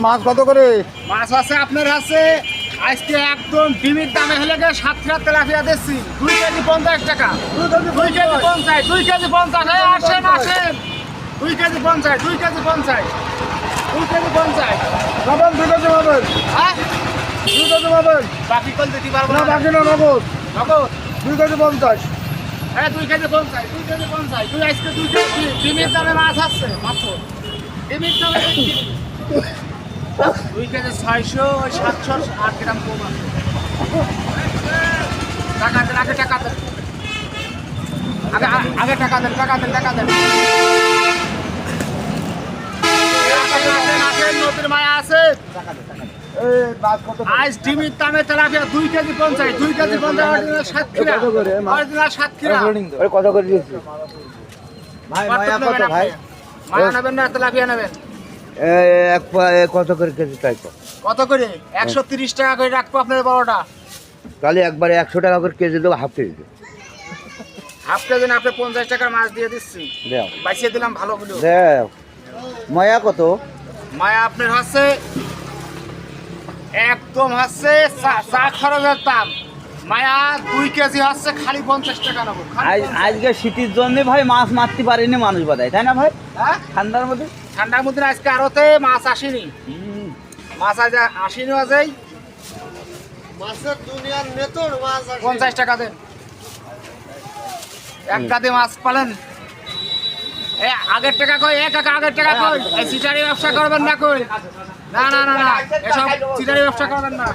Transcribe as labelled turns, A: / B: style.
A: মাছ কত করে?
B: মাছ আছে আপনার আছে আজকে একদম ডিমের দামে হলে গিয়ে 7 তেলাপিয়া দিচ্ছি 2 কেজি 50 টাকা। 2 কেজি 50, 2 কেজি 50, আসেন আসেন। 2 কেজি 50, 2 কেজি 50, 2 কেজি 50।
A: পাবেন 2 কেজি পাবেন,
B: হ্যাঁ
A: 2 কেজি পাবেন।
B: বাকি কল দিতে পারবো
A: না
B: না।
A: বাকি না, নগদ
B: নগদ
A: 2 কেজি 50।
B: হ্যাঁ 2 কেজি 50, 2 কেজি 50। তুই আজকে 2 কেজি ডিমের দামে মাছ আছে মাত্র ডিমের দামে 2 কেজি 600, ওই 708 গ্রাম কম আছে। টাকা দেন, আগে টাকা দেন, আগে টাকা দেন, টাকা দেন, টাকা দেন। নদীর মায়া আছে।
A: এই মাছ কত?
B: আজ ডিমের দামে tilapia 2 KG 50, 2 KG 50 original Satkhira,
A: কত করে মাছ?
B: অরিজিনাল সাতক্ষীরা।
A: ওই কত করে দিয়েছি ভাই? মায়া কত ভাই?
B: মায়া নেবেন না তেলাপিয়া নেবেন?
A: কত করে কেজি তাই তো?
B: কত করে? 130 টাকা করে রাখবো আপনার বড়টা।
A: তাহলে একবারে 100 টাকা করে কেজি দেবো, হাফ কেজি দেবো।
B: হাফ কেজি না, আপনি 50 টাকার মাছ দিয়ে দিচ্ছি,
A: দেও
B: বাইসিয়ে দিলাম ভালো হলো।
A: দেও। মায়া কত?
B: মায়া আপনার হচ্ছে একদম হচ্ছে চা খরচের দাম। মায়া 2 কেজি হচ্ছে খালি 50 টাকা নেবো।
C: আজকে শীতের জন্য ভাই মাছ মারতে পারেনি মানুষ বাদায়, তাই না ভাই?
B: হ্যাঁ
C: ঠান্ডার মধ্যে
B: ঠান্ডার মধ্যে আজকে আরতে মাছ আসেনি, মাছ আজ আসেনি। আজই
A: মাছের দুনিয়ার নেতর মাছ
B: 50 টাকা দেন। এক গাদে মাছ পালেন। এ আগের টাকা কই, কাকা আগের টাকা কই। এই চিটারি ব্যবসা করবেন না কই? না না না না, এসব চিটারি ব্যবসা করবেন না।